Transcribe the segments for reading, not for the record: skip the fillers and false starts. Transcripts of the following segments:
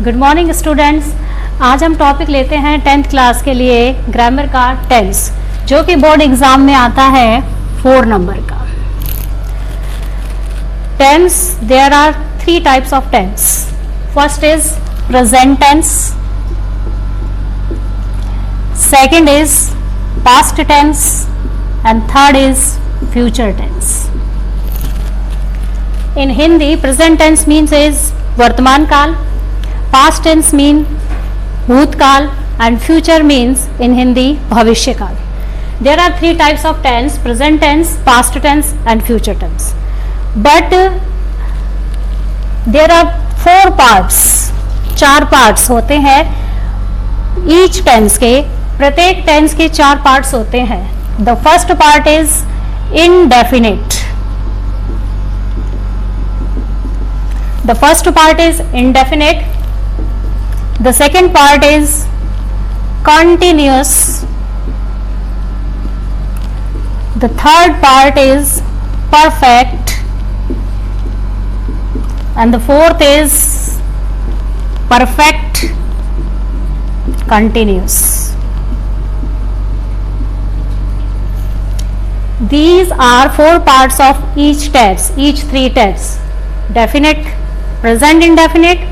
Good morning students. आज हम topic लेते हैं 10th क्लास के लिए ग्रामर का टेंस, जो कि बोर्ड एग्जाम में आता है 4 नंबर का। Tense, there are 3 types of tense. First is present tense, second is past tense and third is future tense. In Hindi, present tense means is वर्तमान काल, past tense mean भूतकाल and future means in Hindi भविष्य काल. There are 3 types of tense: present tense, past tense and future tense. But there are 4 parts, 4 parts होते हैं each tense के, प्रत्येक tense के 4 parts होते हैं. The first part is indefinite. The first part is indefinite. The second part is continuous. The third part is perfect. And the fourth is perfect continuous. These are 4 parts of each tense, each 3 tense: definite, present indefinite,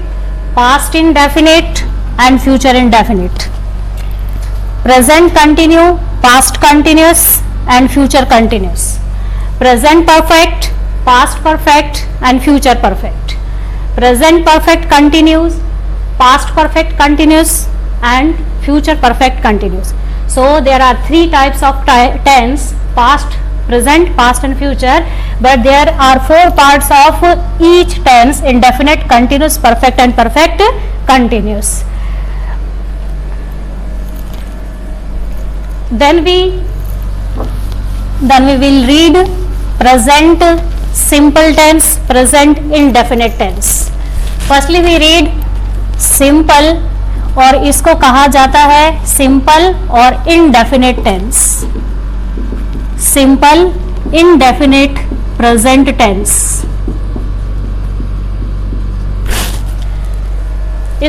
past indefinite and future indefinite. Present continue, past continuous and future continuous. Present perfect, past perfect and future perfect. Present perfect continuous, past perfect continuous and future perfect continuous. So there are 3 types of tense: past, present, past and future, but there are 4 parts of each tense: indefinite, continuous, perfect and perfect continuous. Then we will read present simple tense, present indefinite tense. Firstly we read simple, और इसको कहा जाता है simple और indefinite tense. Simple, indefinite, present tense.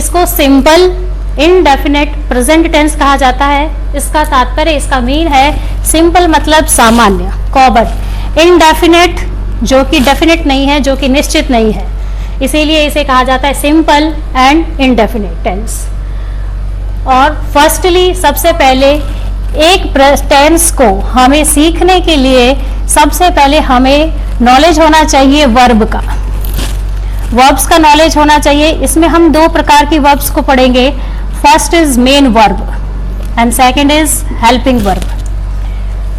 इसको simple, indefinite, present tense कहा जाता है. इसका तात्पर्य, इसका मीन है simple मतलब सामान्य, कॉमन, indefinite जो कि definite नहीं है, जो कि निश्चित नहीं है, इसीलिए इसे कहा जाता है simple and indefinite tense. और फर्स्टली सबसे पहले एक टेंस को हमें सीखने के लिए सबसे पहले हमें नॉलेज होना चाहिए वर्ब का, वर्ब्स का नॉलेज होना चाहिए. इसमें हम 2 प्रकार की वर्ब्स को पढ़ेंगे. First is main verb and second is helping verb.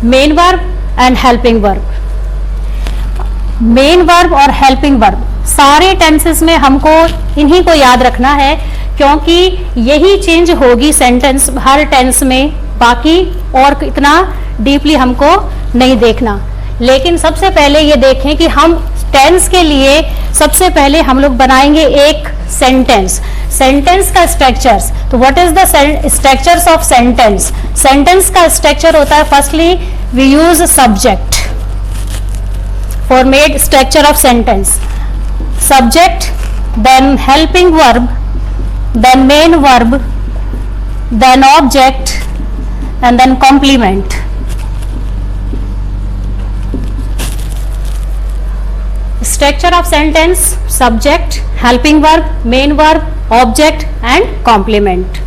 Main verb and helping verb. Main verb और हेल्पिंग वर्ब सारे टेंसेस में हमको इन्हीं को याद रखना है, क्योंकि यही चेंज होगी सेंटेंस हर टेंस में, बाकी और इतना डीपली हमको नहीं देखना. लेकिन सबसे पहले ये देखें कि हम टेंस के लिए सबसे पहले हम लोग बनाएंगे एक सेंटेंस. सेंटेंस का स्ट्रक्चर्स, तो what is the structures of sentence? Sentence का स्ट्रक्चर होता है, firstly we use subject for made structure of sentence. Subject, then helping verb, then main verb, then object and then complement. Structure of sentence: subject, helping verb, main verb, object and complement.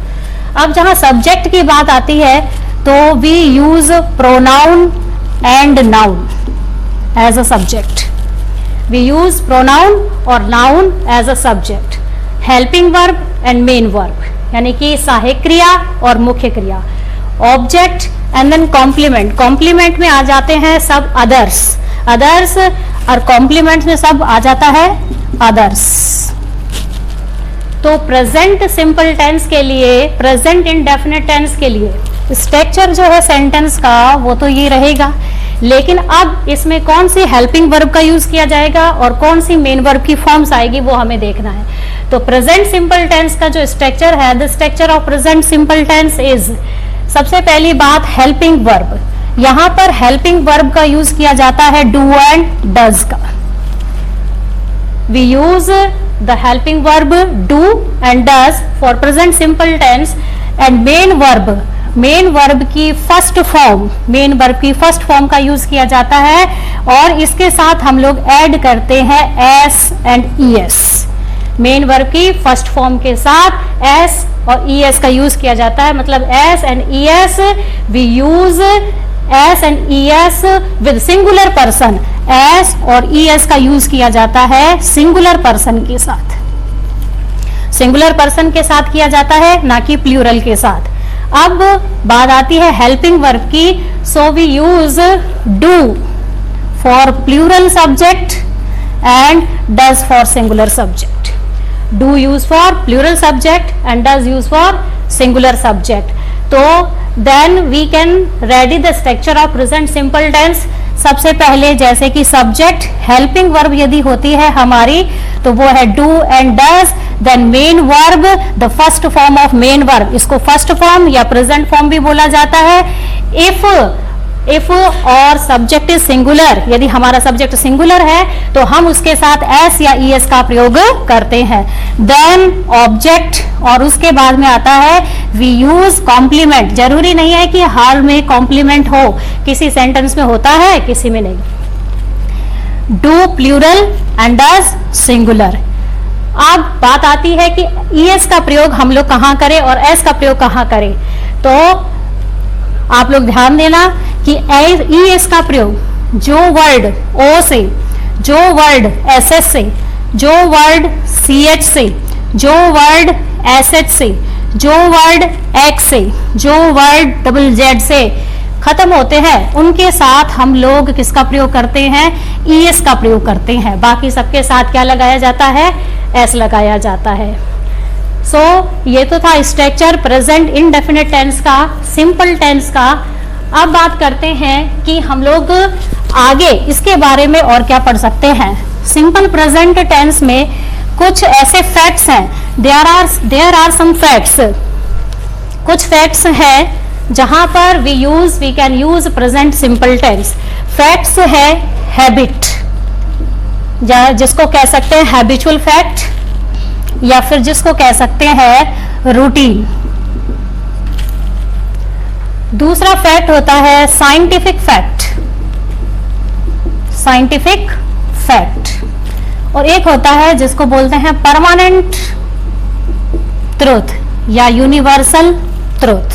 अब जहाँ subject की बात आती है तो we use pronoun and noun as a subject. We use pronoun और noun as a subject. Helping verb and main verb, यानी कि सहायक क्रिया और मुख्य क्रिया. Object and then complement. Complement में आ जाते हैं सब अदर्स, अदर्स और कॉम्प्लीमेंट में सब आ जाता है अदर्स. तो प्रेजेंट सिंपल टेंस के लिए, प्रेजेंट इंडेफिनिट टेंस के लिए स्ट्रक्चर जो है सेंटेंस का वो तो ये रहेगा, लेकिन अब इसमें कौन सी हेल्पिंग वर्ब का यूज किया जाएगा और कौन सी मेन वर्ब की फॉर्म्स आएगी वो हमें देखना है. तो प्रेजेंट सिंपल टेंस का जो स्ट्रक्चर है, the structure of present simple tense is, सबसे पहली बात हेल्पिंग वर्ब. यहां पर हेल्पिंग वर्ब का यूज किया जाता है डू एंड डज का. We use the helping verb do and does for present simple tense, and main verb की फर्स्ट फॉर्म का यूज किया जाता है, और इसके साथ हम लोग ऐड करते हैं S and ES. Main verb की फर्स्ट फॉर्म के साथ एस और ईएस का यूज किया जाता है, मतलब S and ES, we use S and ES with singular person. S और ईएस का यूज किया जाता है सिंगुलर पर्सन के साथ, सिंगुलर पर्सन के साथ किया जाता है, ना कि प्लूरल के साथ। अब बात आती है हेल्पिंग वर्ब की। So we use do for plural subject and does for singular subject. Do use for plural subject and does use for singular subject. तो then we can ready the structure of present simple tense. सबसे पहले जैसे कि subject helping verb यदि होती है हमारी, तो वो है do and does. Then main verb, the first form of main verb, इसको फर्स्ट फॉर्म या प्रेजेंट फॉर्म भी बोला जाता है। इफ और सब्जेक्ट इज सिंगुलर, यदि हमारा सब्जेक्ट सिंगुलर है तो हम उसके साथ एस या ईएस का प्रयोग करते हैं। देन ऑब्जेक्ट, और उसके बाद में आता है वी यूज कॉम्प्लीमेंट। जरूरी नहीं है कि हर में कॉम्प्लीमेंट हो, किसी सेंटेंस में होता है, किसी में नहीं। Do plural and does singular. अब बात आती है कि ईएस का प्रयोग हम लोग कहां करें और एस का प्रयोग कहां करें। तो आप लोग ध्यान देना कि ईएस का प्रयोग जो वर्ड ओ से, जो वर्ड एसएस से, जो वर्ड सीएच से, जो वर्ड एसएच से, जो वर्ड एक्स से, जो वर्ड डबल जेड से खत्म होते हैं, उनके साथ हम लोग किसका प्रयोग करते हैं? ईएस का प्रयोग करते हैं। बाकी सबके साथ क्या लगाया जाता है? एस लगाया जाता है। सो ये तो था स्ट्रक्चर प्रेजेंट इंडेफिनिट टेंस का, सिंपल टेंस का। अब बात करते हैं कि हम लोग आगे इसके बारे में और क्या पढ़ सकते हैं। सिंपल प्रेजेंट टेंस में कुछ ऐसे फैक्ट्स हैं, देयर आर सम फैक्ट्स। कुछ फैक्ट्स हैं जहां पर we can use present simple tense. Facts है हैबिट, जिसको कह सकते हैं हैबिचुअल फैक्ट, या फिर जिसको कह सकते हैं रूटीन। दूसरा फैक्ट होता है साइंटिफिक फैक्ट, साइंटिफिक फैक्ट। और एक होता है जिसको बोलते हैं परमानेंट ट्रूथ या universal truth.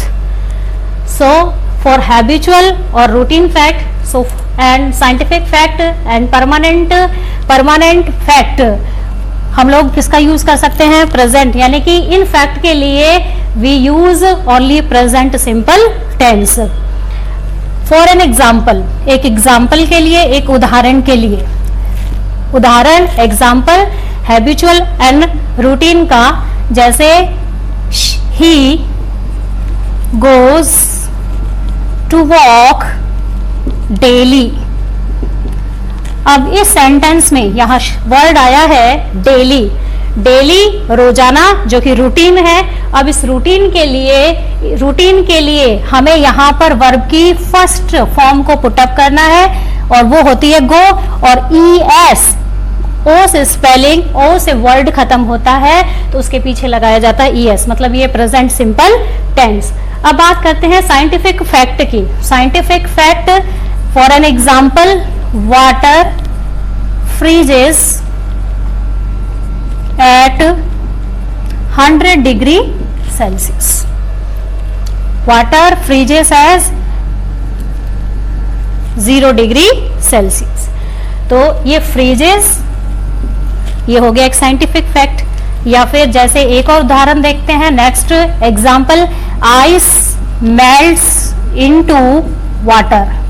So for habitual और routine fact, so and scientific fact and permanent fact, हम लोग किसका यूज कर सकते हैं? प्रेजेंट। यानी कि इन फैक्ट के लिए we use only present simple tense. For an example, एक एग्जाम्पल के लिए, एक उदाहरण के लिए, उदाहरण एग्जाम्पल हैबिचुअल एंड रूटीन का, जैसे he goes to walk daily. अब इस सेंटेंस में यहां वर्ड आया है डेली, डेली रोजाना, जो कि रूटीन है। अब इस रूटीन के लिए हमें यहां पर वर्ब की फर्स्ट फॉर्म को पुटअप करना है, और वो होती है गो। और ई एस, ओ से स्पेलिंग, ओ से वर्ड खत्म होता है, तो उसके पीछे लगाया जाता है ई एस, मतलब ये प्रेजेंट सिंपल टेंस। अब बात करते हैं साइंटिफिक फैक्ट की। Scientific fact, for an example, water freezes at 100 degree Celsius. Water freezes as 0 degree Celsius. तो ये freezes, ये हो गया एक साइंटिफिक फैक्ट। या फिर जैसे एक और उदाहरण देखते हैं, next example, ice melts into water.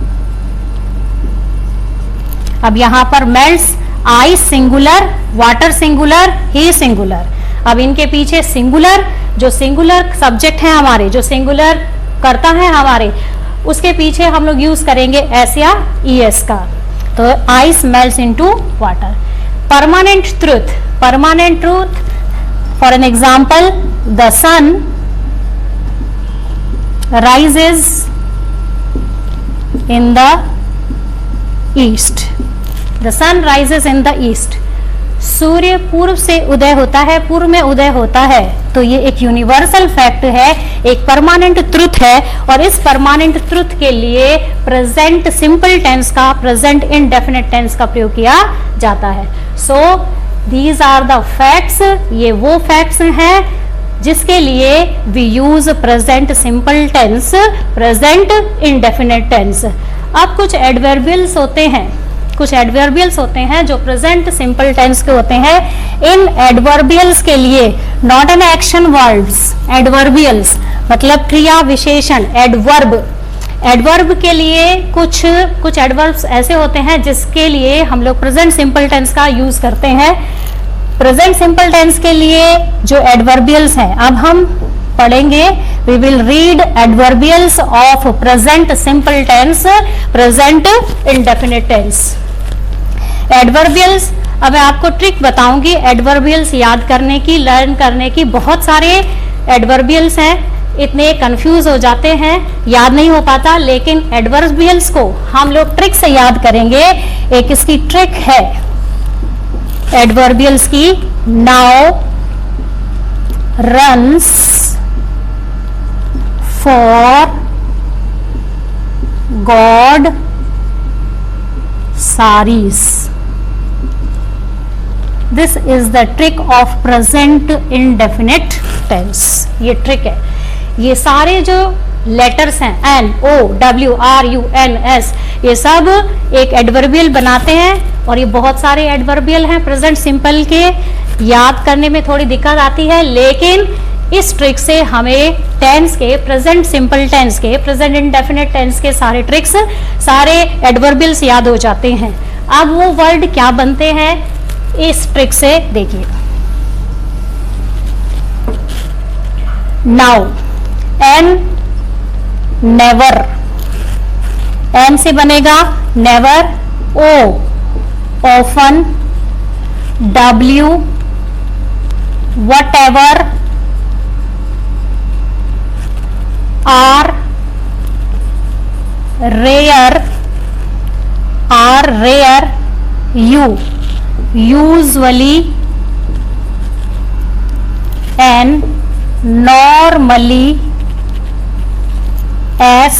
अब यहां पर melts, ice singular, water singular, ही सिंगुलर। अब इनके पीछे सिंगुलर, जो सिंगुलर सब्जेक्ट है हमारे, जो सिंगुलर करता है हमारे, उसके पीछे हम लोग यूज करेंगे एस या ईएस का। तो ice melts into water. Permanent truth, permanent truth, for an example, the sun rises in the east. The sun rises in the east. सूर्य पूर्व से उदय होता है, पूर्व में उदय होता है, तो ये एक यूनिवर्सल फैक्ट है, एक परमानेंट ट्रुथ है, और इस परमानेंट ट्रुथ के लिए प्रेजेंट सिंपल टेंस का, प्रेजेंट इंडेफिनिट टेंस का प्रयोग किया जाता है। So these are the facts, ये वो फैक्ट्स हैं जिसके लिए we use present simple tense, present indefinite tense. अब कुछ एडवर्बियल्स होते हैं, कुछ एडवर्बियल्स होते हैं जो प्रेजेंट सिंपल टेंस के होते हैं। इन एडवर्बियल्स के लिए, not an action words, adverbials मतलब क्रिया विशेषण, एडवर्ब। एडवर्ब के लिए कुछ एडवर्ब्स ऐसे होते हैं जिसके लिए हम लोग प्रेजेंट सिंपल टेंस का यूज करते हैं। प्रेजेंट सिंपल टेंस के लिए जो एडवर्बियल्स हैं, अब हम पढ़ेंगे, we will read adverbials of present simple tense, present indefinite tense. Adverbials, अब मैं आपको ट्रिक बताऊंगी एडवर्बियल्स याद करने की, लर्न करने की। बहुत सारे एडवर्बियल्स हैं, इतने कंफ्यूज हो जाते हैं, याद नहीं हो पाता, लेकिन एडवर्बियल्स को हम लोग ट्रिक से याद करेंगे। एक इसकी ट्रिक है एडवर्बियल्स की, now runs for god sorries. This is the trick of present indefinite tense. ये ट्रिक है, ये सारे जो लेटर्स हैं N, O, W, R, U, N, S, ये सब एक एडवर्बियल बनाते हैं, और ये बहुत सारे एडवर्बियल हैं प्रेजेंट सिंपल के। याद करने में थोड़ी दिक्कत आती है, लेकिन इस ट्रिक से हमें टेंस के, प्रेजेंट सिंपल टेंस के, प्रेजेंट इंडेफिनिट टेंस के सारे ट्रिक्स, सारे एडवर्बियल्स याद हो जाते हैं। अब वो वर्ड क्या बनते हैं इस ट्रिक से देखिए। नाउ, एन, नेवर, एन से बनेगा never, O, often, W, whatever, are rare, you, usually, and normally, as,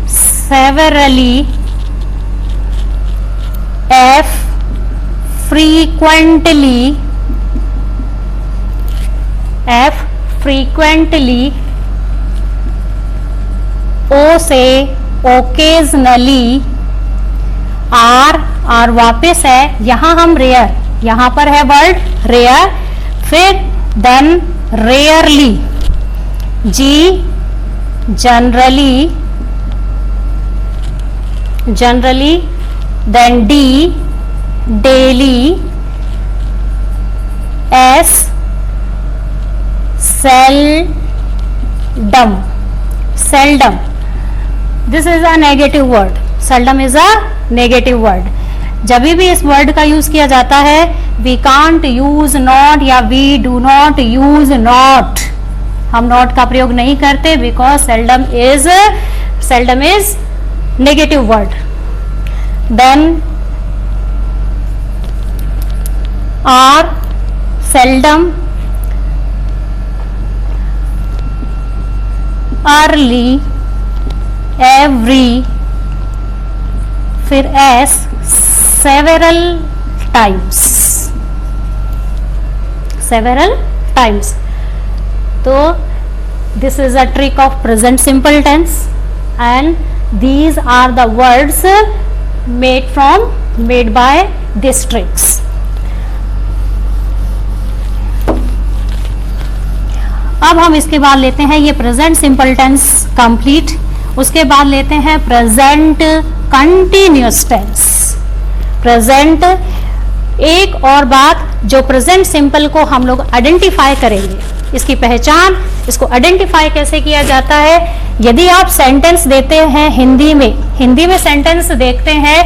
severally, f, frequently, F, frequently, O से occasionally, R वापस है, यहाँ हम रेयर, यहाँ पर है वर्ड रेयर, फिर then rarely, G, generally, then D, daily, S, seldom. This is a negative word. Seldom is a negative word. जब भी इस वर्ड का यूज किया जाता है, we can't use not या we do not use not, हम not का प्रयोग नहीं करते, because seldom is negative word. Then are, seldom, early, every, फिर s, several times. तो this is a trick of present simple tense, and these are the words made by these tricks. अब हम इसके बाद लेते हैं ये प्रेजेंट सिंपल टेंस कंप्लीट, उसके बाद लेते हैं प्रेजेंट कंटिन्यूअस टेंस। प्रेजेंट, एक और बात, जो प्रेजेंट सिंपल को हम लोग आइडेंटिफाई करेंगे, इसकी पहचान, इसको आइडेंटिफाई कैसे किया जाता है। यदि आप सेंटेंस देते हैं हिंदी में सेंटेंस देखते हैं,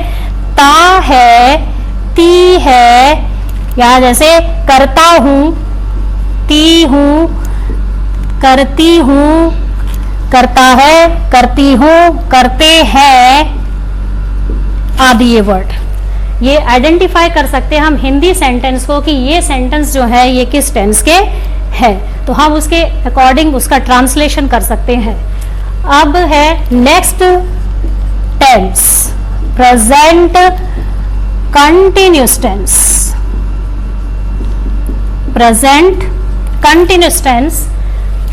ता है, ती है, या जैसे करता हूं, ती हूं, करती हूं, करता है, करती हूं, करते हैं, आदि ये वर्ड। ये आइडेंटिफाई कर सकते हैं हम हिंदी सेंटेंस को कि ये सेंटेंस जो है ये किस टेंस के है, तो हम उसके अकॉर्डिंग उसका ट्रांसलेशन कर सकते हैं। अब है next tense, present continuous tense. Present continuous tense,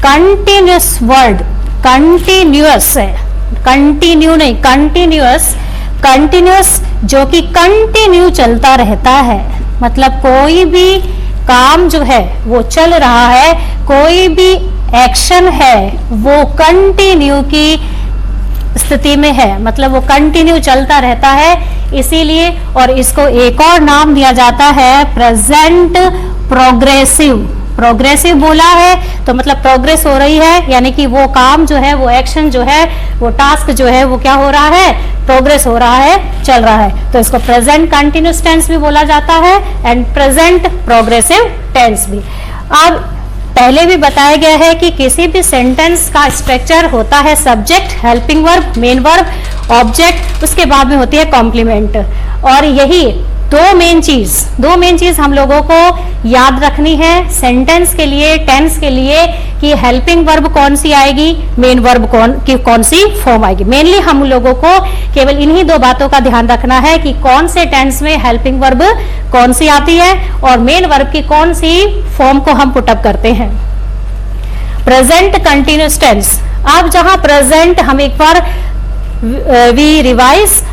continuous word, continuous है, कंटिन्यू नहीं, कंटिन्यूअस, कंटिन्यूअस जो कि कंटिन्यू चलता रहता है, मतलब कोई भी काम जो है वो चल रहा है, कोई भी एक्शन है वो कंटिन्यू की स्थिति में है, मतलब वो कंटिन्यू चलता रहता है, इसीलिए और इसको एक और नाम दिया जाता है प्रेजेंट प्रोग्रेसिव। प्रोग्रेसिव बोला है तो मतलब प्रोग्रेस हो रही है, यानी कि वो काम जो है, वो एक्शन जो है, वो टास्क जो है वो क्या हो रहा है, प्रोग्रेस हो रहा है, चल रहा है, तो इसको प्रेजेंट कंटिन्यूअस टेंस भी बोला जाता है एंड प्रेजेंट प्रोग्रेसिव टेंस भी। अब पहले भी बताया गया है कि किसी भी सेंटेंस का स्ट्रक्चर होता है subject, helping verb, main verb, object, उसके बाद में होती है कॉम्प्लीमेंट, और यही दो मेन चीज हम लोगों को याद रखनी है सेंटेंस के लिए, टेंस के लिए, कि हेल्पिंग वर्ब कौन सी आएगी, मेन वर्ब कौन सी फॉर्म आएगी। मेनली हम लोगों को केवल इन्हीं दो बातों का ध्यान रखना है कि कौन से टेंस में हेल्पिंग वर्ब कौन सी आती है और मेन वर्ब की कौन सी फॉर्म को हम पुटअप करते हैं। प्रेजेंट कंटिन्यूअस टेंस, अब जहां प्रेजेंट हम एक बार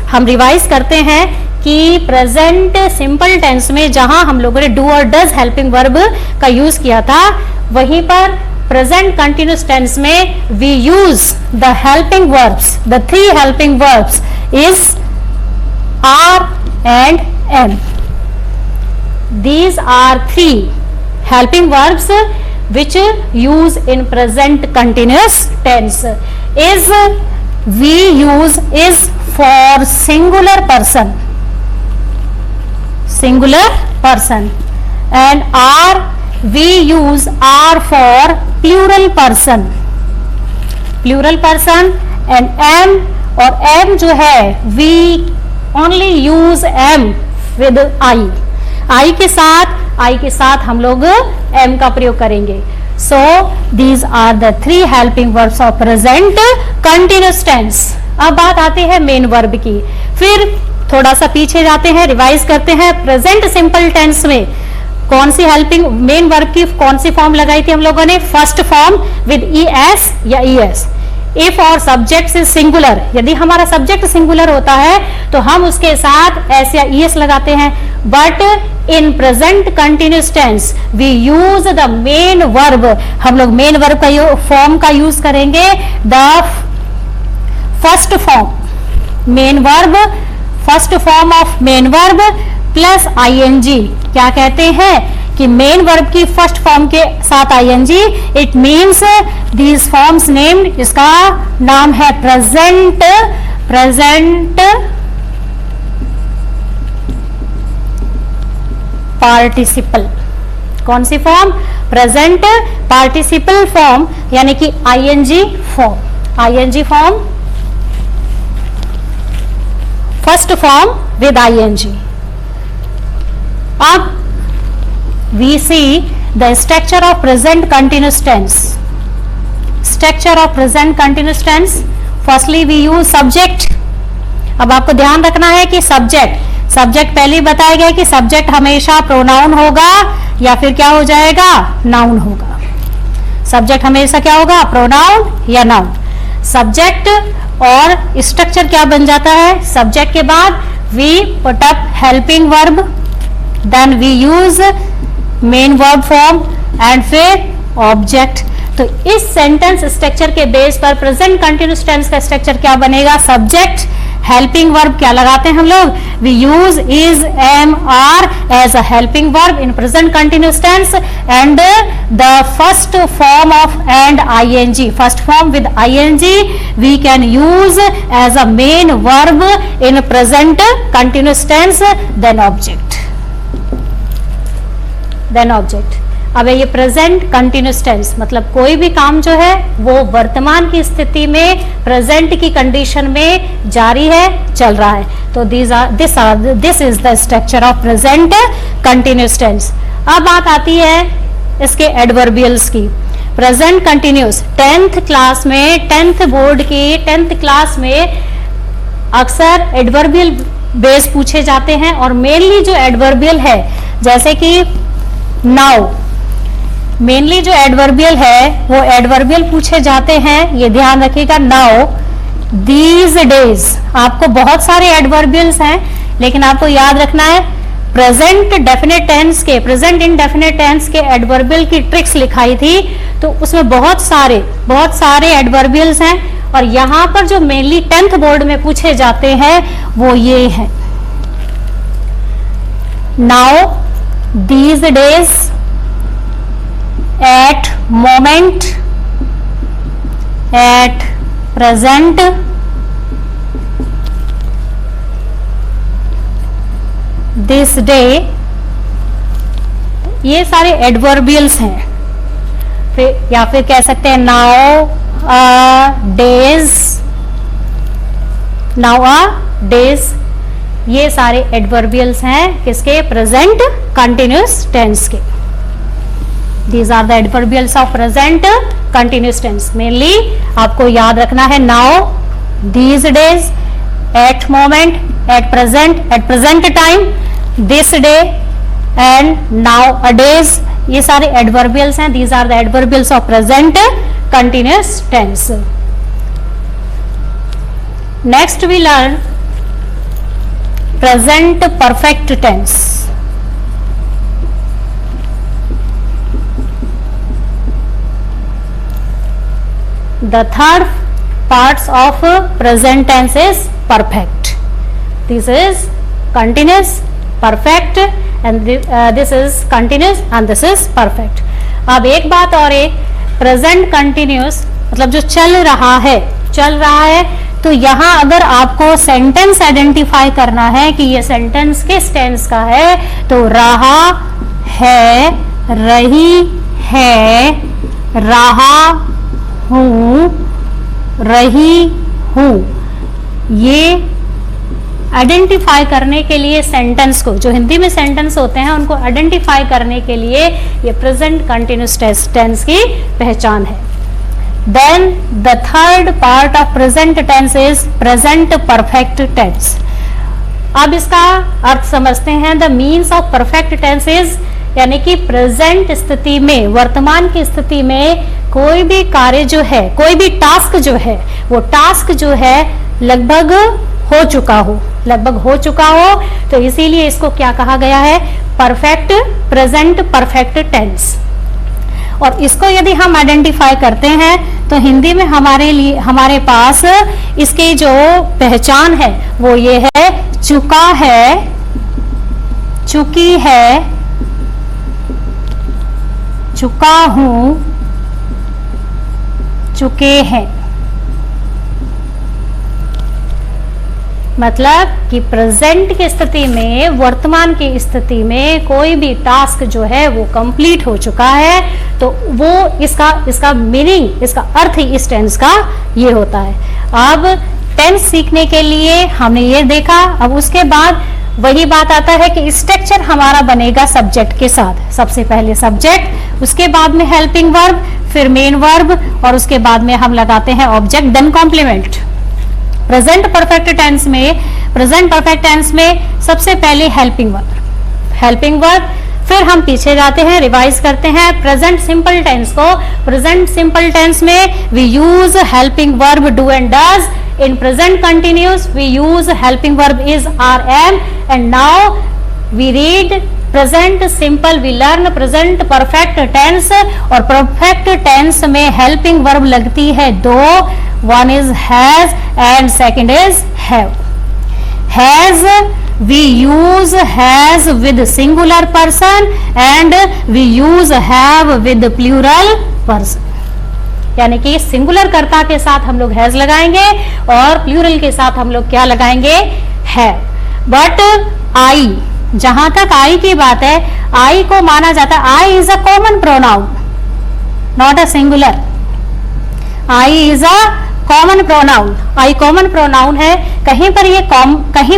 हम रिवाइज करते हैं कि प्रेजेंट सिंपल टेंस में जहां हम लोगों ने डू और डज हेल्पिंग वर्ब का यूज किया था, वहीं पर प्रेजेंट कंटिन्यूअस टेंस में we use the helping verbs, the three helping verbs is are and am. These are three helping verbs which use in present continuous tense. Is we use is for singular person, and are we use are for plural person, and am और am जो है we only use am with I के साथ हम लोग am का प्रयोग करेंगे। So these are the three helping verbs of present continuous tense। अब बात आती है मेन वर्ब की, फिर थोड़ा सा पीछे जाते हैं, रिवाइज करते हैं। प्रेजेंट सिंपल टेंस में कौन सी हेल्पिंग मेन वर्ब की कौन सी फॉर्म लगाई थी हम लोगों ने, फर्स्ट फॉर्म विद ES या ES। इफ और सब्जेक्ट इज सिंगुलर, यदि हमारा सब्जेक्ट सिंगुलर होता है तो हम उसके साथ एस या ES लगाते हैं, but in present continuous tense we use the main verb, हम लोग मेन वर्ब का फॉर्म का यूज करेंगे, the first form main verb, first form of main verb plus ING। क्या कहते हैं कि मेन वर्ब की फर्स्ट फॉर्म के साथ ING, it means these forms named, इसका नाम है प्रेजेंट पार्टिसिपल। कौन सी फॉर्म, प्रेजेंट पार्टिसिपल फॉर्म, यानी कि ING form, first form with ING। अब we see the structure of present continuous tense. Structure of present continuous tense, firstly we use subject। अब आपको ध्यान रखना है कि सब्जेक्ट पहले ही बताया गया कि सब्जेक्ट हमेशा प्रोनाउन होगा या फिर क्या हो जाएगा, नाउन होगा। सब्जेक्ट हमेशा क्या होगा, प्रोनाउन या नाउन। सब्जेक्ट और स्ट्रक्चर क्या बन जाता है, सब्जेक्ट के बाद we put up helping verb, then we use main verb form and फिर ऑब्जेक्ट। तो इस सेंटेंस स्ट्रक्चर के बेस पर प्रेजेंट कंटिन्यूअस टेंस का स्ट्रक्चर क्या बनेगा, सब्जेक्ट हेल्पिंग वर्ब क्या लगाते हैं हम लोग, we use is am are as a helping verb in present continuous tense and the first form of and ING, first form with ING we can use as a main verb in present continuous tense, then object. अब ये present continuous tense मतलब कोई भी काम जो है वो वर्तमान की स्थिति में प्रेजेंट की कंडीशन में जारी है, चल रहा है। तो this is the structure of present continuous tense. अब बात आती है इसके एडवर्बियल्स की। प्रेजेंट कंटिन्यूस 10th क्लास में, 10th बोर्ड की 10th क्लास में अक्सर एडवर्बियल बेस पूछे जाते हैं, और मेनली जो एडवर्बियल है जैसे कि नाउ, मेनली जो एडवर्बियल है वो एडवर्बियल पूछे जाते हैं, ये ध्यान रखिएगा। नाउ, दीज डेज, आपको बहुत सारे एडवर्बियल्स हैं लेकिन आपको याद रखना है प्रेजेंट डेफिनेट टेंस के, प्रेजेंट इंडेफिनिट टेंस के एडवर्बियल की ट्रिक्स लिखाई थी, तो उसमें बहुत सारे एडवर्बियल्स हैं, और यहां पर जो मेनली 10th बोर्ड में पूछे जाते हैं वो ये हैं। Now, these days, at moment, at present, this day, ये सारे एडवर्बियल्स हैं। फिर या फिर कह सकते हैं नाउ डेज, नाउ डेज, ये सारे एडवर्बियल्स हैं किसके? प्रेजेंट कंटिन्यूस टेंस के। These are the adverbials of present continuous tense. Mainly आपको याद रखना है now, these days, at moment, at present time, this day and nowadays, ये सारे एडवर्बियल्स हैं। These are the adverbials of present continuous tense. Next we learn present perfect tense. The third parts of present tense is perfect. This is continuous, perfect, and this is continuous and this is perfect. अब एक बात और, एक present continuous मतलब जो चल रहा है, तो यहाँ अगर आपको सेंटेंस आइडेंटिफाई करना है कि ये सेंटेंस किस टेंस का है, तो रहा है, रही है, रहा हूँ, रही हूँ, ये आइडेंटिफाई करने के लिए सेंटेंस को, जो हिंदी में सेंटेंस होते हैं उनको आइडेंटिफाई करने के लिए ये प्रेजेंट कंटिन्यूस टेंस की पहचान है। Then the third part of present tense is present perfect tense. अब इसका अर्थ समझते हैं। The means of perfect tense is, यानी कि प्रेजेंट स्थिति में, वर्तमान की स्थिति में कोई भी कार्य जो है, कोई भी टास्क जो है, वो टास्क जो है लगभग हो चुका हो, तो इसीलिए इसको क्या कहा गया है? Perfect, present perfect tense. और इसको यदि हम आइडेंटिफाई करते हैं तो हिंदी में हमारे पास इसकी जो पहचान है वो ये है, चुका है, चुकी है, चुका हूं, चुके हैं। मतलब कि प्रेजेंट की स्थिति में, वर्तमान की स्थिति में कोई भी टास्क जो है वो कंप्लीट हो चुका है, तो वो इसका मीनिंग, इसका अर्थ ही इस टेंस का ये होता है। अब टेंस सीखने के लिए हमने ये देखा। अब उसके बाद वही बात आता है कि स्ट्रक्चर हमारा बनेगा सब्जेक्ट के साथ। सबसे पहले सब्जेक्ट, उसके बाद में हेल्पिंग वर्ब, फिर मेन वर्ब, और उसके बाद में हम लगाते हैं object, then complement. Present perfect tense में सबसे पहले हेल्पिंग वर्ब, फिर हम पीछे जाते हैं, रिवाइज करते हैं प्रेजेंट सिंपल टेंस को। प्रेजेंट सिंपल टेंस में we use helping verb do and does. In present continuous we use helping verb is, are, am, and now we read present simple, we learn present perfect tense। और perfect tense में helping verb लगती है दो, one is has and second is have। Has we use has with singular person and we use have with plural person। यानी कि singular कर्ता के साथ हम लोग हैज लगाएंगे और प्लूरल के साथ हम लोग क्या लगाएंगे? है। बट आई, जहां तक आई की बात है, आई को माना जाता है, I is a common pronoun, not a singular. I is a common pronoun, I common pronoun है, कहीं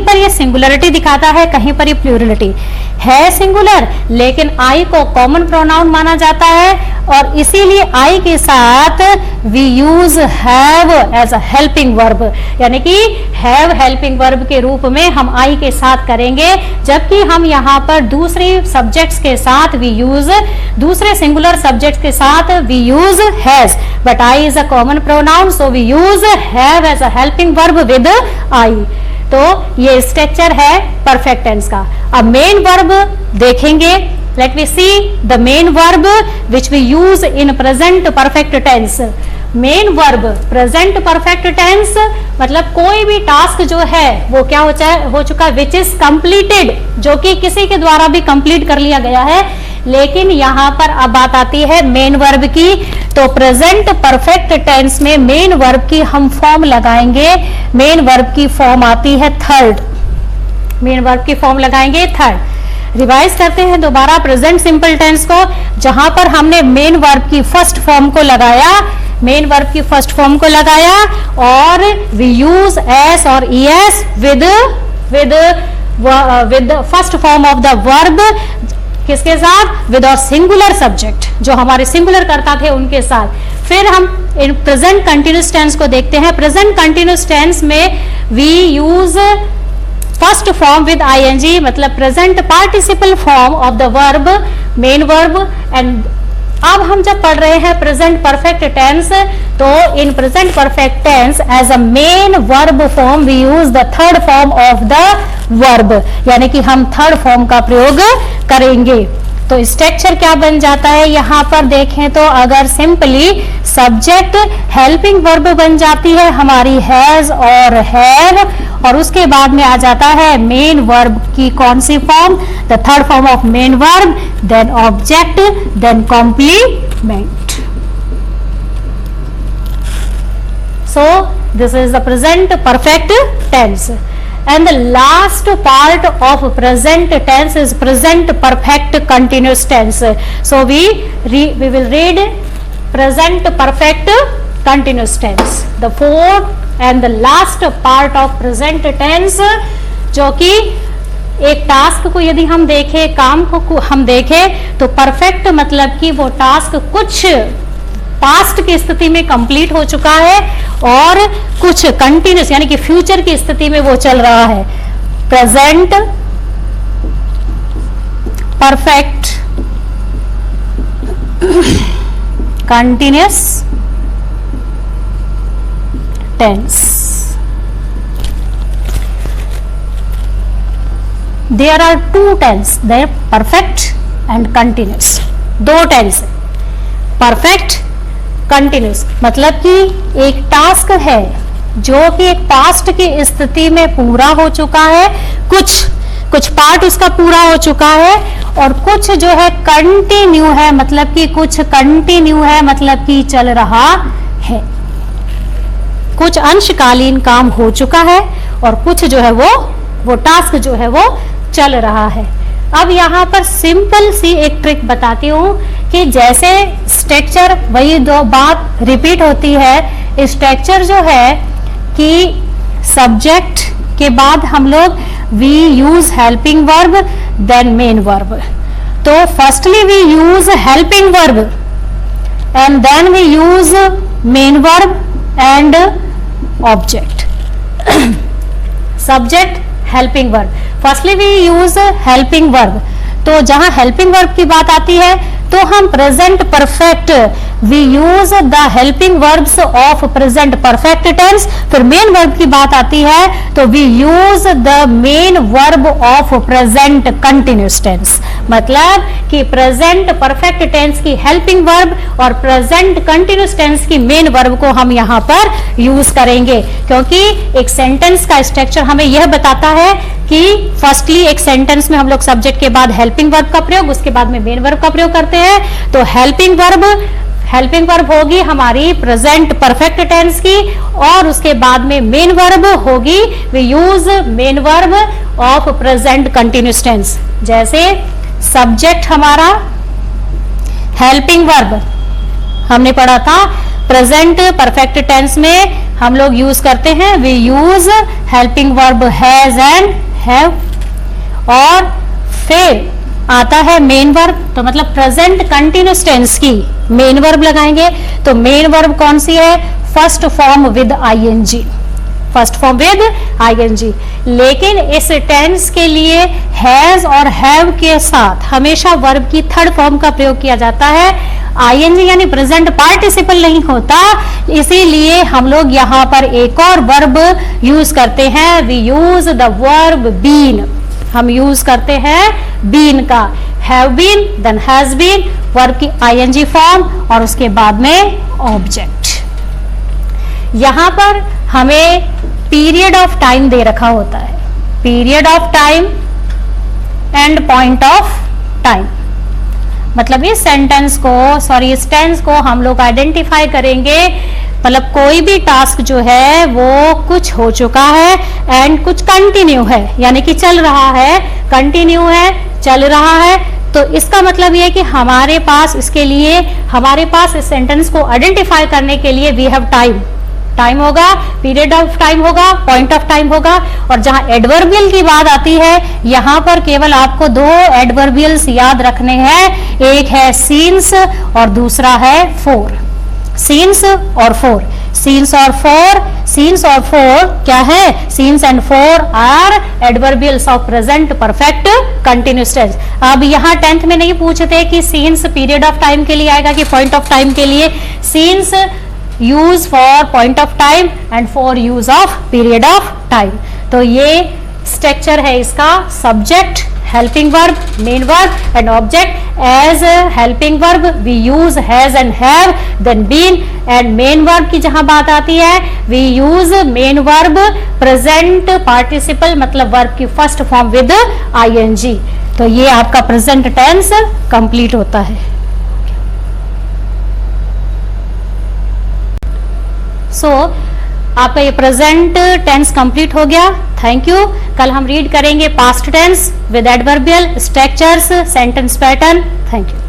पर ये सिंगुलरिटी दिखाता है, कहीं पर ये प्लूरलिटी है, सिंगुलर, लेकिन आई को कॉमन प्रोनाउन माना जाता है और इसीलिए आई के साथ we use have as a helping verb, यानी कि हैव हेल्पिंग वर्ब के रूप में हम आई के साथ करेंगे, जबकि हम यहाँ पर दूसरे सब्जेक्ट्स के साथ वी यूज, दूसरे सिंगुलर सब्जेक्ट्स के साथ we use has, but I is a common pronoun, so we use have as a helping verb with I. तो ये स्ट्रक्चर है परफेक्ट टेंस का। अब मेन वर्ब देखेंगे, let we see the main verb which we use in present perfect tense. Main verb present perfect tense मतलब कोई भी task जो है वो क्या हो चुका है, विच इज कंप्लीटेड, जो कि किसी के द्वारा भी कंप्लीट कर लिया गया है। लेकिन यहां पर अब बात आती है मेन वर्ब की, तो प्रेजेंट परफेक्ट टेंस में मेन वर्ब की हम फॉर्म लगाएंगे, मेन वर्ब की फॉर्म आती है थर्ड, मेन वर्ब की फॉर्म लगाएंगे थर्ड। रिवाइज करते हैं दोबारा प्रेजेंट सिंपल टेंस को, जहां पर हमने मेन वर्ब की फर्स्ट फॉर्म को लगाया, मेन वर्ब की फर्स्ट फॉर्म को लगाया और वी यूज एस और ES with first form of the verb, किसके साथ, विद और सिंगुलर सब्जेक्ट, जो हमारे सिंगुलर कर्ता थे उनके साथ। फिर हम इन प्रेजेंट कंटिन्यूअस टेंस को देखते हैं। प्रेजेंट कंटिन्यूअस टेंस में we use first form with ING, मतलब present participle form of the verb, main verb. And अब हम जब पढ़ रहे हैं प्रेजेंट परफेक्ट टेंस, तो in present perfect tense as a main verb form we use the third form of the verb, यानी कि हम थर्ड फॉर्म का प्रयोग करेंगे। तो स्ट्रक्चर क्या बन जाता है, यहां पर देखें तो अगर सिंपली सब्जेक्ट हेल्पिंग वर्ब बन जाती है हमारी हैज और हैव, और उसके बाद में आ जाता है मेन वर्ब की कौन सी form, the third form of main verb, then object, then complement. So this is the present perfect tense. And the last part of present tense is present perfect continuous tense. So we will read present perfect continuous tense, the fourth and the last part of present tense, जो कि एक task को यदि हम देखें, काम को हम देखें, तो परफेक्ट मतलब कि वो टास्क कुछ पास्ट की स्थिति में कंप्लीट हो चुका है और कुछ कंटिन्यूस यानी कि फ्यूचर की स्थिति में वो चल रहा है। Present perfect continuous tense. There are two tense, there perfect and continuous, दो टेंस। परफेक्ट कंटिन्यूस मतलब कि एक टास्क है जो कि एक पास्ट की स्थिति में पूरा हो चुका है, कुछ पार्ट उसका पूरा हो चुका है, और कुछ जो है कंटिन्यू है, मतलब कि कुछ कंटिन्यू है मतलब कि चल रहा है। कुछ अंशकालीन काम हो चुका है और कुछ जो है वो टास्क जो है वो चल रहा है। अब यहाँ पर सिंपल सी एक ट्रिक बताती हूँ कि जैसे स्ट्रक्चर वही दो बात रिपीट होती है। स्ट्रक्चर जो है कि सब्जेक्ट के बाद हम लोग we use helping verb then main verb. तो firstly we use helping verb and then we use main verb and object. Subject helping verb, firstly we use helping verb. तो जहां हेल्पिंग वर्ब की बात आती है तो हम present perfect we use the helping verbs of present perfect tense. फिर main verb की बात आती है तो we use the main verb of present continuous tense, मतलब कि प्रेजेंट परफेक्ट टेंस की हेल्पिंग वर्ब और प्रेजेंट कंटिन्यूअस टेंस की मेन वर्ब को हम यहाँ पर यूज करेंगे, क्योंकि एक सेंटेंस का स्ट्रक्चर हमें यह बताता है कि फर्स्टली एक सेंटेंस में हम लोग सब्जेक्ट के बाद हेल्पिंग वर्ब का प्रयोग, उसके बाद में मेन वर्ब का प्रयोग करते हैं। तो हेल्पिंग वर्ब होगी हमारी प्रेजेंट परफेक्ट टेंस की, और उसके बाद में मेन वर्ब होगी we use main verb of present continuous tense. जैसे सब्जेक्ट हमारा हेल्पिंग वर्ब हमने पढ़ा था प्रेजेंट परफेक्ट टेंस में हम लोग यूज करते हैं, we use helping verb has and have. और फिर आता है मेन वर्ब, तो मतलब प्रेजेंट कंटिन्यूअस टेंस की मेन वर्ब लगाएंगे। तो मेन वर्ब कौन सी है? First form with ING, first form with ING. लेकिन इस टेंस के लिए हैज और हैव के साथ हमेशा वर्ब की थर्ड फॉर्म का प्रयोग किया जाता है, आईएनजी यानी प्रेजेंट पार्टिसिपल नहीं होता, इसीलिए हम लोग यहां पर एक और वर्ब यूज करते हैं, we use the verb been, हम यूज करते हैं बीन का, have been then has been, verb की आईएनजी फॉर्म और उसके बाद में ऑब्जेक्ट। यहां पर हमें पीरियड ऑफ टाइम दे रखा होता है, period of time and point of time, मतलब इस सेंटेंस को इस टेंस को हम लोग आइडेंटिफाई करेंगे, मतलब कोई भी टास्क जो है वो कुछ हो चुका है एंड कुछ कंटिन्यू है, यानी कि चल रहा है, कंटिन्यू है, चल रहा है। तो इसका मतलब ये है कि हमारे पास इसके लिए, हमारे पास इस सेंटेंस को आइडेंटिफाई करने के लिए वी हैव टाइम, टाइम होगा, पीरियड ऑफ टाइम होगा, पॉइंट ऑफ टाइम होगा। और जहां एडवर्बियल की बात आती है, यहां पर केवल आपको दो एडवर्बियल्स याद रखने हैं, एक है सीन्स और दूसरा है फोर, सीन्स और फोर, सीन्स और फोर, सीन्स और फोर क्या है? Since and for are adverbials of present perfect continuous tense. अब यहां 10th में नहीं पूछते कि सीन्स पीरियड ऑफ टाइम के लिए आएगा कि पॉइंट ऑफ टाइम के लिए, since use for point of time and for use of period of time. तो ये स्ट्रक्चर है इसका, subject, helping verb, main verb and object. As helping verb we use has and have, then been, and main verb की जहां बात आती है we use main verb present participle, मतलब वर्ब की फर्स्ट फॉर्म विद आईएनजी। तो ये आपका प्रेजेंट टेंस कंप्लीट होता है। आपका ये प्रेजेंट टेंस कंप्लीट हो गया। Thank you. कल हम रीड करेंगे past tense with adverbial, structures, sentence pattern. Thank you.